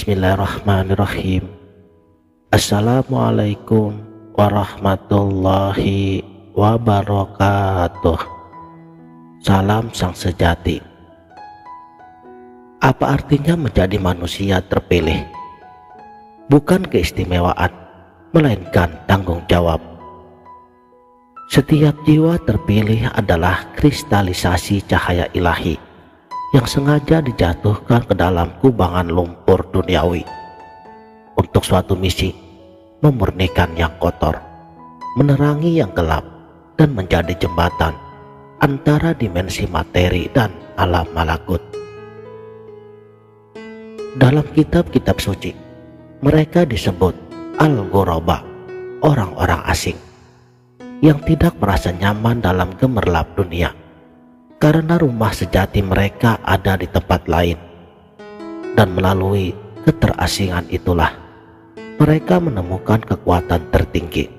Bismillahirrahmanirrahim. Assalamualaikum warahmatullahi wabarakatuh. Salam sang sejati. Apa artinya menjadi manusia terpilih? Bukan keistimewaan, melainkan tanggung jawab. Setiap jiwa terpilih adalah kristalisasi cahaya ilahi yang sengaja dijatuhkan ke dalam kubangan lumpur duniawi untuk suatu misi memurnikan yang kotor, menerangi yang gelap, dan menjadi jembatan antara dimensi materi dan alam malakut. Dalam kitab-kitab suci, mereka disebut al-ghuraba, orang-orang asing yang tidak merasa nyaman dalam gemerlap dunia, karena rumah sejati mereka ada di tempat lain. Dan melalui keterasingan itulah mereka menemukan kekuatan tertinggi,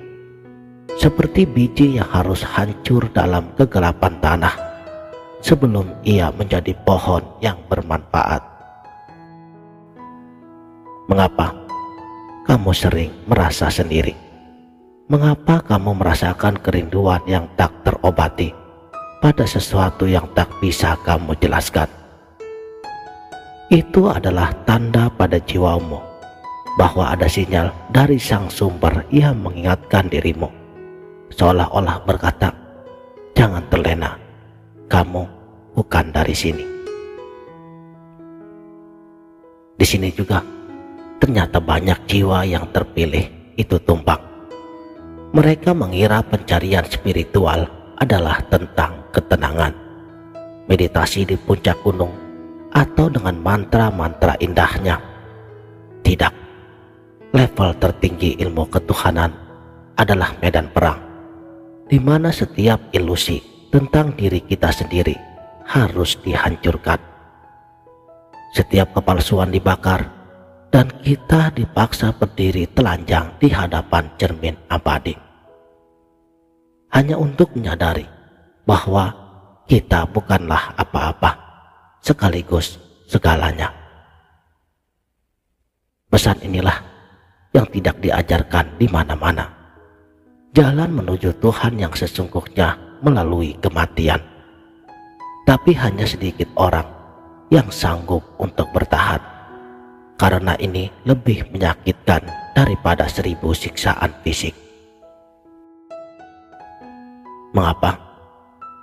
seperti biji yang harus hancur dalam kegelapan tanah sebelum ia menjadi pohon yang bermanfaat. Mengapa kamu sering merasa sendiri? Mengapa kamu merasakan kerinduan yang tak terobati pada sesuatu yang tak bisa kamu jelaskan? Itu adalah tanda pada jiwamu bahwa ada sinyal dari sang sumber yang mengingatkan dirimu, seolah-olah berkata, jangan terlena, kamu bukan dari sini. Di sini juga ternyata banyak jiwa yang terpilih itu tumbang. Mereka mengira pencarian spiritual adalah tentang ketenangan, meditasi di puncak gunung, atau dengan mantra-mantra indahnya. Tidak, level tertinggi ilmu ketuhanan adalah medan perang, di mana setiap ilusi tentang diri kita sendiri harus dihancurkan. Setiap kepalsuan dibakar, dan kita dipaksa berdiri telanjang di hadapan cermin abadi, hanya untuk menyadari bahwa kita bukanlah apa-apa, sekaligus segalanya. Pesan inilah yang tidak diajarkan di mana-mana. Jalan menuju Tuhan yang sesungguhnya melalui kematian. Tapi hanya sedikit orang yang sanggup untuk bertahan, karena ini lebih menyakitkan daripada 1000 siksaan fisik. Mengapa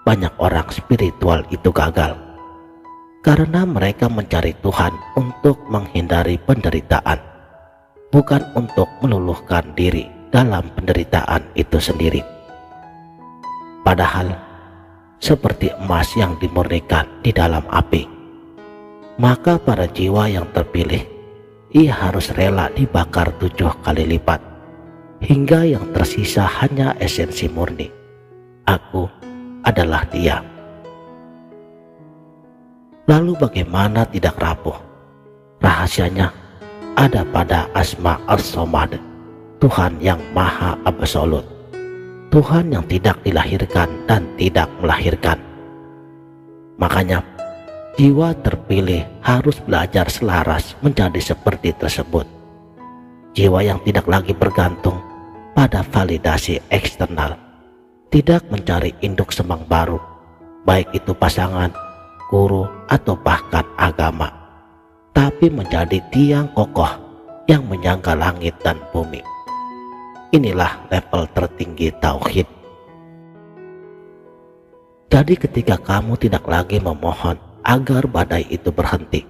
banyak orang spiritual itu gagal? Karena mereka mencari Tuhan untuk menghindari penderitaan, bukan untuk meluluhkan diri dalam penderitaan itu sendiri. Padahal seperti emas yang dimurnikan di dalam api, maka para jiwa yang terpilih, ia harus rela dibakar 7 kali lipat, hingga yang tersisa hanya esensi murni. Aku adalah Dia. Lalu bagaimana tidak rapuh? Rahasianya ada pada Asma As-Somad, Tuhan yang Maha Absolut, Tuhan yang tidak dilahirkan dan tidak melahirkan. Makanya jiwa terpilih harus belajar selaras menjadi seperti tersebut. Jiwa yang tidak lagi bergantung pada validasi eksternal, tidak mencari induk semang baru, baik itu pasangan, guru, atau bahkan agama, tapi menjadi tiang kokoh yang menyangga langit dan bumi. Inilah level tertinggi tauhid. Jadi ketika kamu tidak lagi memohon agar badai itu berhenti,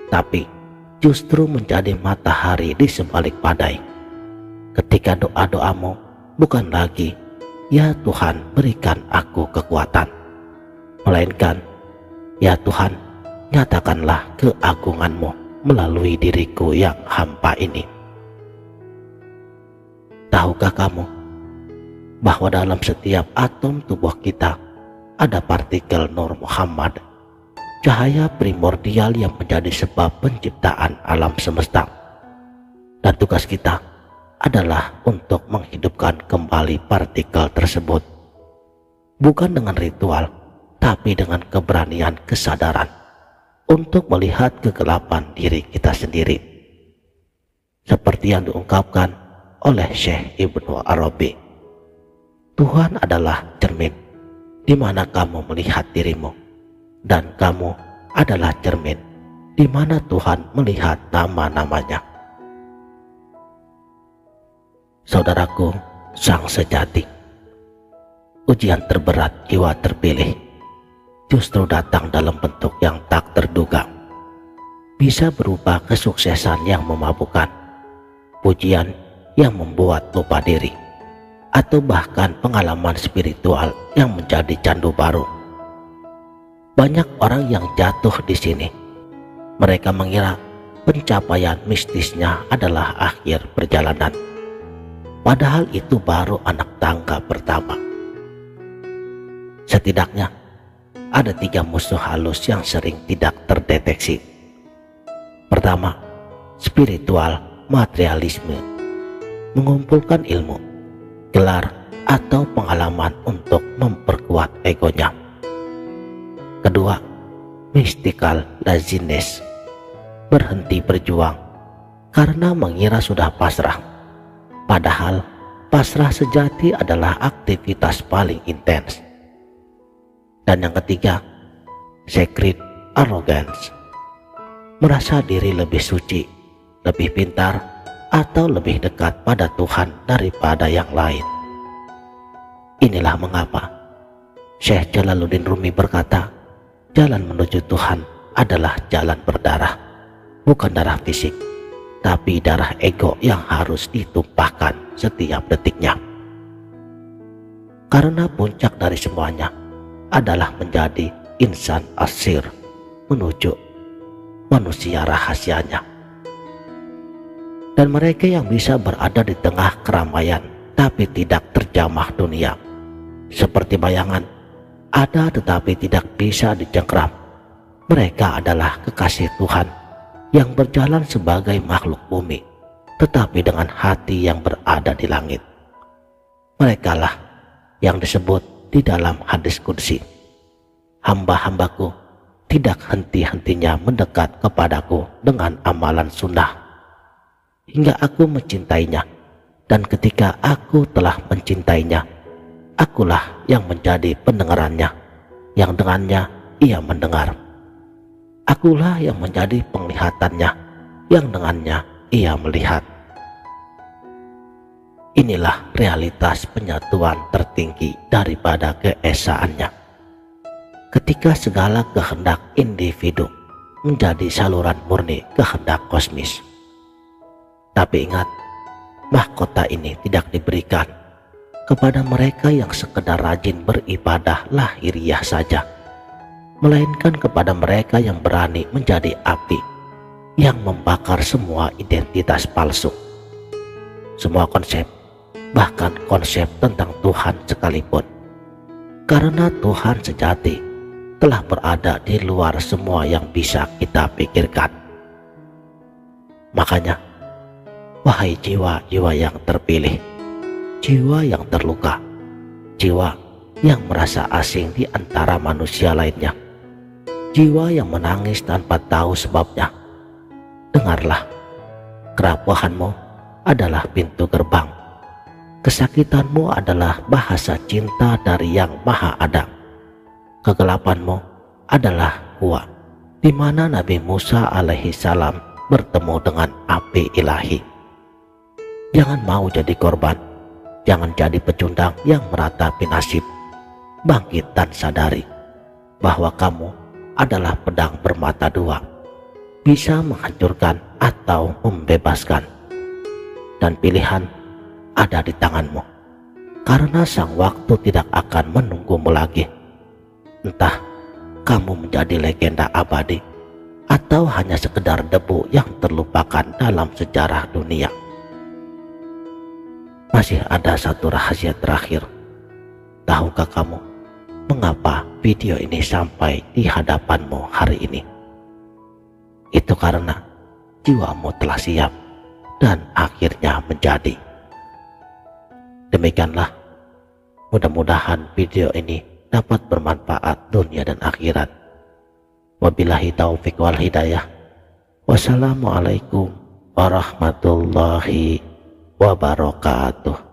tapi justru menjadi matahari di sebalik badai, ketika doa-doamu bukan lagi, ya Tuhan berikan aku kekuatan, melainkan, ya Tuhan nyatakanlah keagunganmu melalui diriku yang hampa ini. Tahukah kamu bahwa dalam setiap atom tubuh kita ada partikel Nur Muhammad, cahaya primordial yang menjadi sebab penciptaan alam semesta. Dan tugas kita adalah untuk menghidupkan kembali partikel tersebut, bukan dengan ritual, tapi dengan keberanian kesadaran untuk melihat kegelapan diri kita sendiri seperti yang diungkapkan oleh Syekh Ibnu Arabi. Tuhan adalah cermin di mana kamu melihat dirimu, dan kamu adalah cermin di mana Tuhan melihat nama-namanya. Saudaraku, sang sejati, ujian terberat jiwa terpilih justru datang dalam bentuk yang tak terduga. Bisa berupa kesuksesan yang memabukkan, pujian yang membuat lupa diri, atau bahkan pengalaman spiritual yang menjadi candu baru. Banyak orang yang jatuh di sini. Mereka mengira pencapaian mistisnya adalah akhir perjalanan, padahal itu baru anak tangga pertama. Setidaknya ada 3 musuh halus yang sering tidak terdeteksi. Pertama, spiritual materialisme, mengumpulkan ilmu, gelar, atau pengalaman untuk memperkuat egonya. Kedua, mystical laziness, berhenti berjuang karena mengira sudah pasrah, padahal pasrah sejati adalah aktivitas paling intens. Dan yang ketiga, sacred arrogance, merasa diri lebih suci, lebih pintar, atau lebih dekat pada Tuhan daripada yang lain. Inilah mengapa Syekh Jalaluddin Rumi berkata, jalan menuju Tuhan adalah jalan berdarah, bukan darah fisik, tapi darah ego yang harus ditumpahkan setiap detiknya. Karena puncak dari semuanya adalah menjadi insan asir, menuju manusia rahasianya. Dan mereka yang bisa berada di tengah keramaian tapi tidak terjamah dunia, seperti bayangan, ada tetapi tidak bisa dicengkram. Mereka adalah kekasih Tuhan yang berjalan sebagai makhluk bumi, tetapi dengan hati yang berada di langit. Merekalah yang disebut di dalam hadis qudsi, hamba-hambaku tidak henti-hentinya mendekat kepadaku dengan amalan sunnah, hingga aku mencintainya, dan ketika aku telah mencintainya, akulah yang menjadi pendengarannya, yang dengannya ia mendengar. Akulah yang menjadi penglihatannya, yang dengannya ia melihat. Inilah realitas penyatuan tertinggi daripada keesaannya. Ketika segala kehendak individu menjadi saluran murni kehendak kosmis. Tapi ingat, mahkota ini tidak diberikan kepada mereka yang sekedar rajin beribadah lahiriah saja, melainkan kepada mereka yang berani menjadi api yang membakar semua identitas palsu, semua konsep, bahkan konsep tentang Tuhan sekalipun. Karena Tuhan sejati telah berada di luar semua yang bisa kita pikirkan. Makanya, wahai jiwa-jiwa yang terpilih, jiwa yang terluka, jiwa yang merasa asing di antara manusia lainnya, jiwa yang menangis tanpa tahu sebabnya, dengarlah, kerapuhanmu adalah pintu gerbang. Kesakitanmu adalah bahasa cinta dari Yang Maha Ada. Kegelapanmu adalah gua di mana Nabi Musa alaihi salam bertemu dengan api ilahi. Jangan mau jadi korban, jangan jadi pecundang yang meratapi nasib. Bangkit dan sadari bahwa kamu adalah pedang bermata dua, bisa menghancurkan atau membebaskan. Dan pilihan ada di tanganmu, karena sang waktu tidak akan menunggumu lagi. Entah kamu menjadi legenda abadi atau hanya sekedar debu yang terlupakan dalam sejarah dunia. Masih ada satu rahasia terakhir. Tahukah kamu mengapa video ini sampai di hadapanmu hari ini? Itu karena jiwamu telah siap dan akhirnya menjadi. Demikianlah, mudah-mudahan video ini dapat bermanfaat dunia dan akhirat. Wabillahi taufiq wal hidayah. Wassalamualaikum warahmatullahi wabarakatuh.